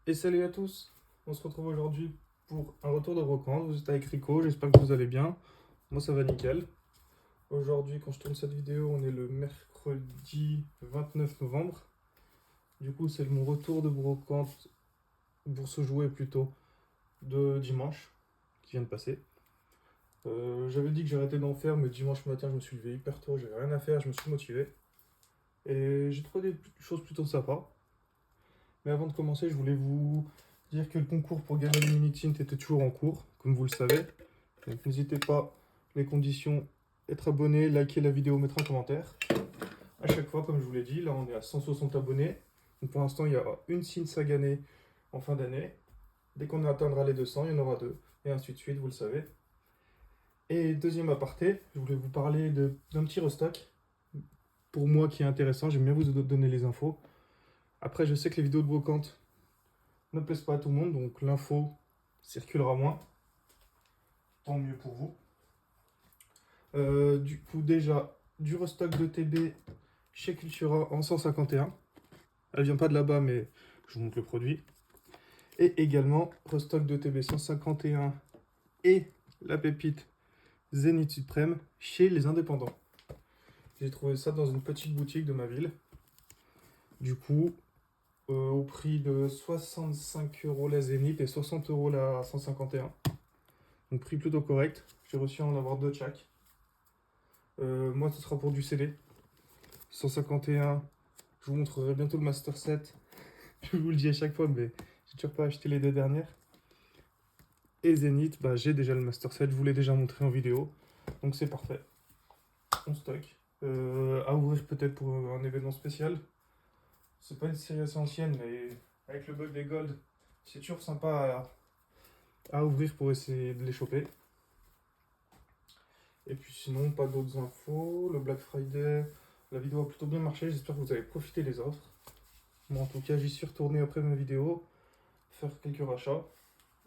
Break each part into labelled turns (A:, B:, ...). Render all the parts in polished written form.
A: Et salut à tous, on se retrouve aujourd'hui pour un retour de brocante. Vous êtes avec Rico, j'espère que vous allez bien. Moi ça va nickel. Aujourd'hui quand je tourne cette vidéo, on est le mercredi 29 novembre. Du coup c'est mon retour de brocante pour se jouer plutôt de dimanche qui vient de passer. J'avais dit que j'arrêtais d'en faire, mais dimanche matin je me suis levé hyper tôt, j'avais rien à faire, je me suis motivé. Et j'ai trouvé des choses plutôt sympas. Mais avant de commencer, je voulais vous dire que le concours pour gagner le mini tint était toujours en cours, comme vous le savez. Donc n'hésitez pas, les conditions, être abonné, liker la vidéo, mettre un commentaire. À chaque fois, comme je vous l'ai dit, là on est à 160 abonnés. Donc pour l'instant, il y aura une tint à gagner en fin d'année. Dès qu'on atteindra les 200, il y en aura deux. Et ainsi de suite, vous le savez. Et deuxième aparté, je voulais vous parler d'un petit restock. Pour moi qui est intéressant, j'aime bien vous donner les infos. Après, je sais que les vidéos de brocante ne plaisent pas à tout le monde, donc l'info circulera moins. Tant mieux pour vous. Du coup, déjà, du restock de TB chez Cultura en 151. Elle vient pas de là-bas, mais je vous montre le produit. Et également, restock de TB 151 et la pépite Zénith Suprême chez les indépendants. J'ai trouvé ça dans une petite boutique de ma ville. Du coup, au prix de 65 € la Zénith et 60 € la 151. Donc prix plutôt correct. J'ai reçu à en avoir deux de chaque. Moi, ce sera pour du CD. 151. Je vous montrerai bientôt le Master 7. Je vous le dis à chaque fois, mais j'ai toujours pas acheté les deux dernières. Et Zénith, bah, j'ai déjà le Master 7. Je vous l'ai déjà montré en vidéo. Donc c'est parfait. On stocke. À ouvrir peut-être pour un événement spécial. C'est pas une série assez ancienne, mais avec le bug des Gold, c'est toujours sympa à ouvrir pour essayer de les choper. Et puis sinon, pas d'autres infos. Le Black Friday, la vidéo a plutôt bien marché. J'espère que vous avez profité des offres. Moi, en tout cas, j'y suis retourné après ma vidéo, faire quelques rachats.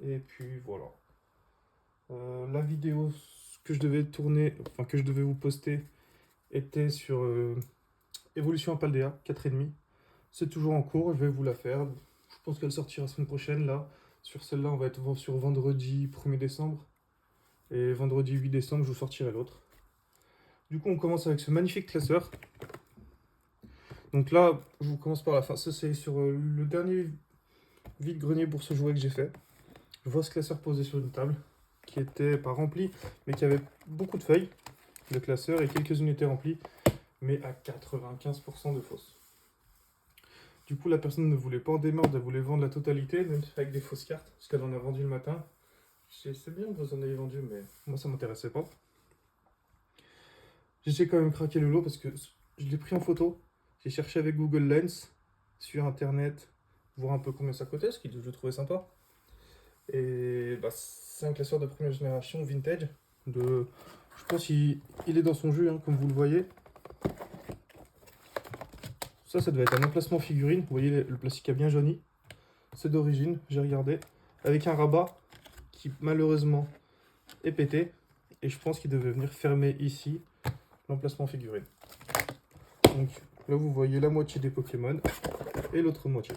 A: Et puis voilà. La vidéo que je devais tourner, enfin que je devais vous poster, était sur Evolution Apaldea 4,5. C'est toujours en cours, je vais vous la faire. Je pense qu'elle sortira la semaine prochaine là. Sur celle-là, on va être sur vendredi 1er décembre. Et vendredi 8 décembre, je vous sortirai l'autre. Du coup, on commence avec ce magnifique classeur. Donc là, je vous commence par la fin. Ça, c'est sur le dernier vide-grenier pour ce jouet que j'ai fait. Je vois ce classeur posé sur une table qui était pas rempli, mais qui avait beaucoup de feuilles de classeur et quelques-unes étaient remplies, mais à 95% de fausses. Du coup, la personne ne voulait pas en démordre, elle voulait vendre la totalité, même avec des fausses cartes, parce qu'elle en a vendu le matin. C'est bien que vous en ayez vendu, mais moi ça m'intéressait pas. J'ai quand même craqué le lot parce que je l'ai pris en photo. J'ai cherché avec Google Lens sur internet, voir un peu combien ça coûtait, ce que je trouvais sympa. Et bah, c'est un classeur de première génération vintage. Je pense qu'il est dans son jus, hein, comme vous le voyez. Ça devait être un emplacement figurine. Vous voyez, le plastique a bien jauni. C'est d'origine, j'ai regardé. Avec un rabat qui malheureusement est pété. Et je pense qu'il devait venir fermer ici l'emplacement figurine. Donc là, vous voyez la moitié des Pokémon et l'autre moitié.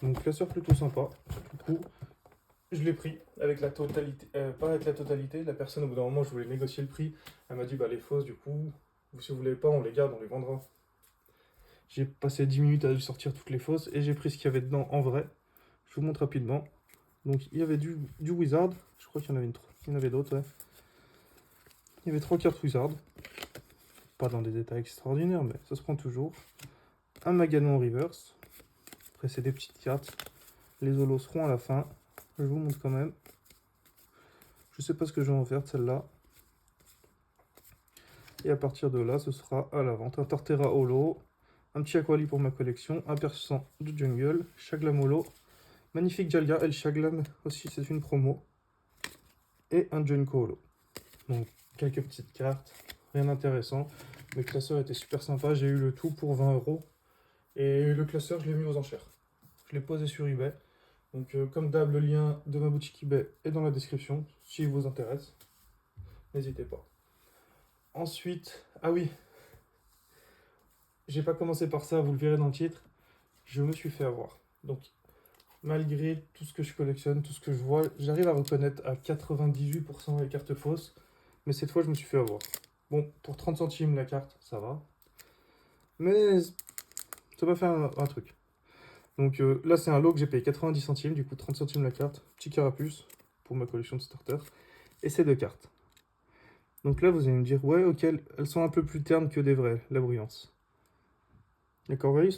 A: Donc classeur plutôt sympa. Du coup, je l'ai pris avec la totalité, pas avec la totalité. La personne, au bout d'un moment, je voulais négocier le prix. Elle m'a dit, bah les fausses, du coup, si vous voulez pas, on les garde, on les vendra. J'ai passé 10 minutes à lui sortir toutes les fausses et j'ai pris ce qu'il y avait dedans en vrai. Je vous montre rapidement. Donc il y avait du Wizard. Je crois qu'il y en avait il y en avait d'autres, ouais. Il y avait 3 cartes Wizard. Pas dans des détails extraordinaires, mais ça se prend toujours. Un Maganon reverse. Après, c'est des petites cartes. Les holos seront à la fin. Je vous montre quand même. Je sais pas ce que je vais en faire de celle-là. Et à partir de là, ce sera à la vente. Un Torterra holo. Un petit Aquali pour ma collection. Un perçant de jungle. Shaglam holo. Magnifique Jalga. El Shaglam aussi, c'est une promo. Et un Junko holo. Donc, quelques petites cartes. Rien d'intéressant. Le classeur était super sympa. J'ai eu le tout pour 20 €. Et le classeur, je l'ai mis aux enchères. Je l'ai posé sur eBay. Donc, comme d'hab, le lien de ma boutique eBay est dans la description. Si vous intéresse, n'hésitez pas. Ensuite, ah oui, j'ai pas commencé par ça, vous le verrez dans le titre. Je me suis fait avoir. Donc, malgré tout ce que je collectionne, tout ce que je vois, j'arrive à reconnaître à 98% les cartes fausses. Mais cette fois, je me suis fait avoir. Bon, pour 30 centimes la carte, ça va. Mais ça va faire un truc. Donc là, c'est un lot que j'ai payé 90 centimes, du coup 30 centimes la carte. Petit carapuce pour ma collection de starters. Et ces deux cartes. Donc là, vous allez me dire, ouais, ok, elles sont un peu plus ternes que des vraies, la brillance. D'accord, vous voyez.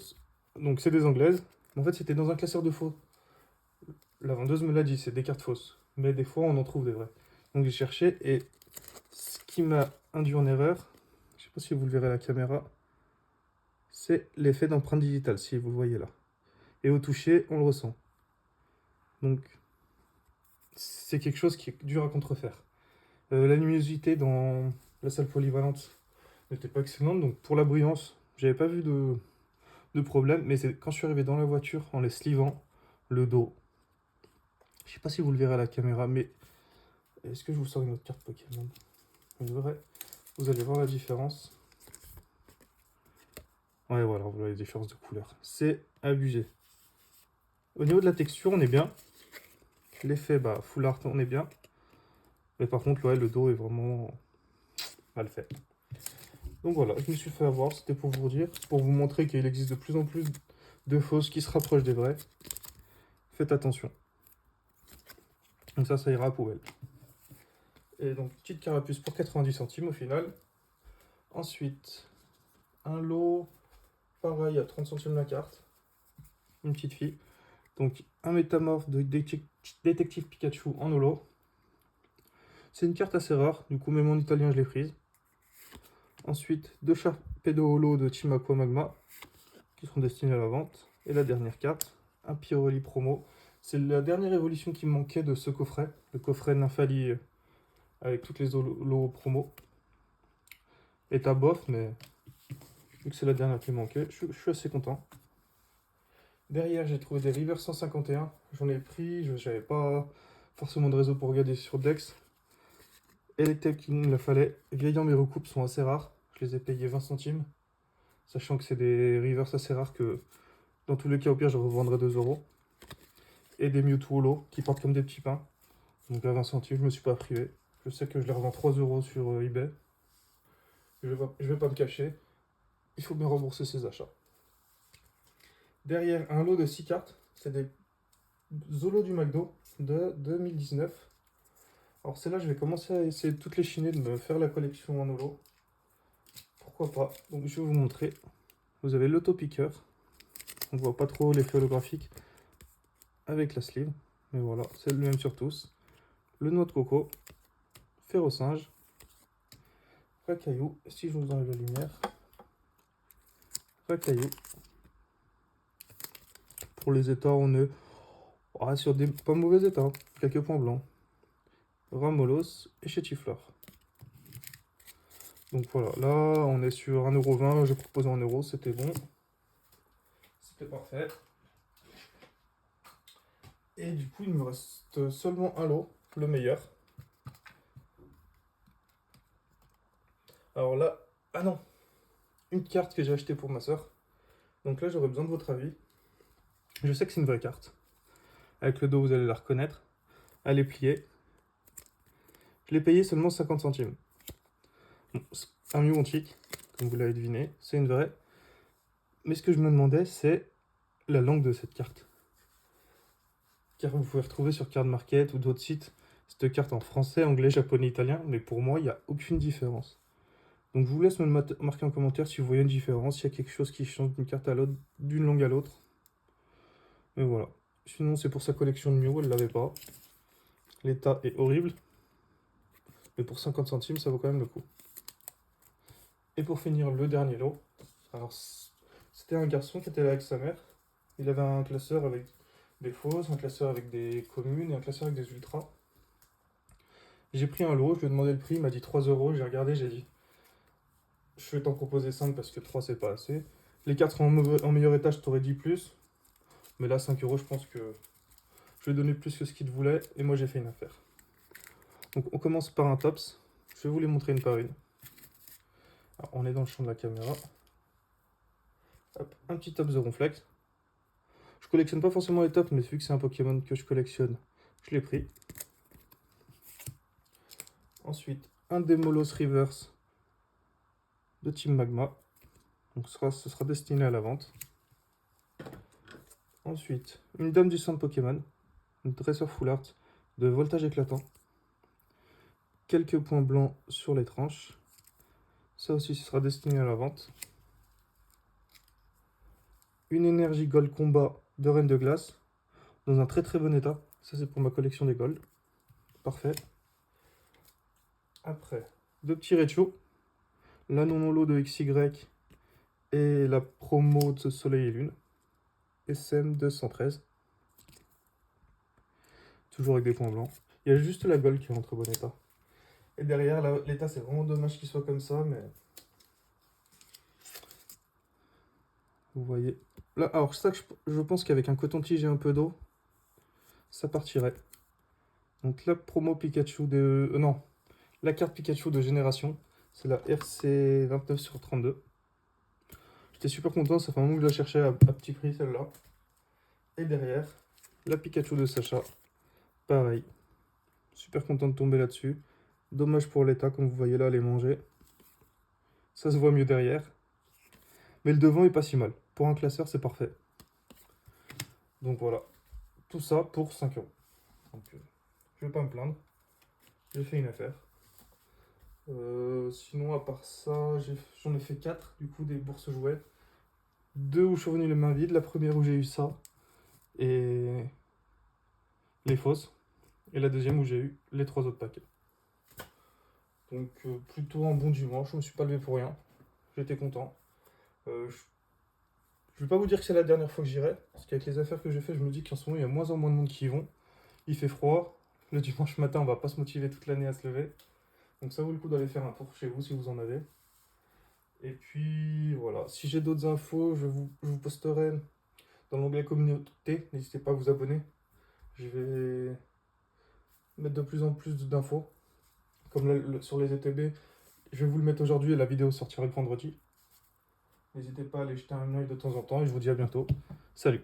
A: Donc c'est des anglaises. En fait, c'était dans un classeur de faux. La vendeuse me l'a dit, c'est des cartes fausses. Mais des fois, on en trouve des vraies. Donc j'ai cherché et ce qui m'a induit en erreur, je sais pas si vous le verrez à la caméra, c'est l'effet d'empreinte digitale, si vous le voyez là. Et au toucher, on le ressent. Donc c'est quelque chose qui est dur à contrefaire. La luminosité dans la salle polyvalente n'était pas excellente, donc pour la brillance, j'avais pas vu de problème, mais c'est quand je suis arrivé dans la voiture en les slivant, le dos. Je sais pas si vous le verrez à la caméra, mais est-ce que je vous sors une autre carte Pokémon? Une vraie. Vous allez voir la différence. Ouais, voilà, vous voyez la différence de couleur. C'est abusé. Au niveau de la texture, on est bien. L'effet, bah, full art, on est bien. Mais par contre, ouais, le dos est vraiment mal fait. Donc voilà, je me suis fait avoir, c'était pour vous dire, pour vous montrer qu'il existe de plus en plus de fausses qui se rapprochent des vraies. Faites attention. Donc ça ira à poubelle. Et donc, petite carapuce pour 90 centimes au final. Ensuite, un lot, pareil, à 30 centimes la carte. Une petite fille. Donc, un métamorphe de détective Pikachu en holo. C'est une carte assez rare, du coup, même en italien, je l'ai prise. Ensuite, deux Sharpedo holo de Team Aqua Magma, qui sont destinés à la vente. Et la dernière carte, un Pyroli promo. C'est la dernière évolution qui me manquait de ce coffret, le coffret Nymphali avec toutes les holos promo. Est à bof, mais vu que c'est la dernière qui me manquait, je suis assez content. Derrière, j'ai trouvé des River 151. J'en ai pris, je n'avais pas forcément de réseau pour regarder sur Dex. Et les tels qu'il me le fallait. Vieillant, mes recoupes sont assez rares. Je les ai payés 20 centimes. Sachant que c'est des Rivers assez rares que, dans tous les cas, au pire, je revendrai 2 euros. Et des Mewtwo holo qui partent comme des petits pains. Donc à 20 centimes, je me suis pas privé. Je sais que je les revends 3 euros sur eBay. Je vais pas me cacher. Il faut bien rembourser ses achats. Derrière, un lot de 6 cartes. C'est des Zolo du McDo de 2019. Alors celle-là, je vais commencer à essayer de toutes les chiner, de me faire la collection en holo. Pourquoi pas. Donc je vais vous montrer. Vous avez l'autopiqueur. On ne voit pas trop l'effet holographique avec la sleeve. Mais voilà, c'est le même sur tous. Le noix de coco. Ferrosinge. Racaillou. Si je vous enlève la lumière. Racaillou. Pour les états, on est sur des pas mauvais états. Quelques points blancs. Ramolos et Chétiflore. Donc voilà, là on est sur 1,20 €, j'ai proposé 1 €, c'était bon. C'était parfait. Et du coup il me reste seulement un lot, le meilleur. Alors là, ah non, une carte que j'ai achetée pour ma soeur. Donc là j'aurais besoin de votre avis. Je sais que c'est une vraie carte. Avec le dos vous allez la reconnaître. Elle est pliée. Je l'ai payée seulement 50 centimes. Bon, un Mew antique, comme vous l'avez deviné, c'est une vraie. Mais ce que je me demandais, c'est la langue de cette carte. Car vous pouvez retrouver sur Card Market ou d'autres sites cette carte en français, anglais, japonais, italien, mais pour moi, il n'y a aucune différence. Donc je vous laisse me marquer en commentaire si vous voyez une différence, s'il y a quelque chose qui change d'une carte à l'autre, d'une langue à l'autre. Mais voilà. Sinon, c'est pour sa collection de Mew, elle l'avait pas. L'état est horrible. Mais pour 50 centimes, ça vaut quand même le coup. Et pour finir, le dernier lot. Alors, c'était un garçon qui était là avec sa mère. Il avait un classeur avec des fausses, un classeur avec des communes et un classeur avec des ultras. J'ai pris un lot, je lui ai demandé le prix, il m'a dit 3 €, j'ai regardé, j'ai dit je vais t'en proposer 5 parce que 3 c'est pas assez. Les 4 en meilleur état, je t'aurais dit plus. Mais là 5 €, je pense que je vais donner plus que ce qu'il voulait et moi j'ai fait une affaire. Donc on commence par un tops, je vais vous les montrer une par une. Alors, on est dans le champ de la caméra. Hop, un petit tops de Ronflex. collectionne pas forcément les tops, mais vu que c'est un Pokémon que je collectionne, je l'ai pris. Ensuite, un Demolos Reverse de Team Magma. Donc ce sera destiné à la vente. Ensuite, une Dame du Centre Pokémon, une Dresseur Full Art de Voltage Éclatant. Quelques points blancs sur les tranches. Ça aussi, ce sera destiné à la vente. Une énergie Gold Combat de Reine de Glace, dans un très très bon état. Ça, c'est pour ma collection des Gold. Parfait. Après, deux petits Raichu. La non-holo de XY et la promo de Soleil et Lune. SM 213. Toujours avec des points blancs. Il y a juste la Gold qui est en très bon état. Et derrière, l'état, c'est vraiment dommage qu'il soit comme ça, mais... Vous voyez. Là, alors ça, je pense qu'avec un coton-tige et un peu d'eau, ça partirait. Donc la promo Pikachu de... non, la carte Pikachu de génération, c'est la RC 29/32. J'étais super content, ça fait un moment que je la cherchais à petit prix celle-là. Et derrière, la Pikachu de Sacha, pareil. Super content de tomber là-dessus. Dommage pour l'état, comme vous voyez là, elle est mangée. Ça se voit mieux derrière. Mais le devant est pas si mal. Pour un classeur, c'est parfait. Donc voilà. Tout ça pour 5 €. Donc, je vais pas me plaindre. J'ai fait une affaire. Sinon, à part ça, j'en ai fait 4, du coup, des bourses jouets. 2 où je suis revenu les mains vides. La première où j'ai eu ça. Et les fausses. Et la deuxième où j'ai eu les 3 autres paquets. Donc, plutôt un bon dimanche. Je me suis pas levé pour rien. J'étais content. Je vais pas vous dire que c'est la dernière fois que j'irai. Parce qu'avec les affaires que j'ai fait, je me dis qu'en ce moment, il y a moins en moins de monde qui y vont. Il fait froid. Le dimanche matin, on va pas se motiver toute l'année à se lever. Donc ça vaut le coup d'aller faire un tour chez vous si vous en avez. Et puis voilà, si j'ai d'autres infos, je vous posterai dans l'onglet communauté. N'hésitez pas à vous abonner. Je vais mettre de plus en plus d'infos. Comme sur les ETB, je vais vous le mettre aujourd'hui et la vidéo sortira le vendredi. N'hésitez pas à aller jeter un œil de temps en temps et je vous dis à bientôt. Salut!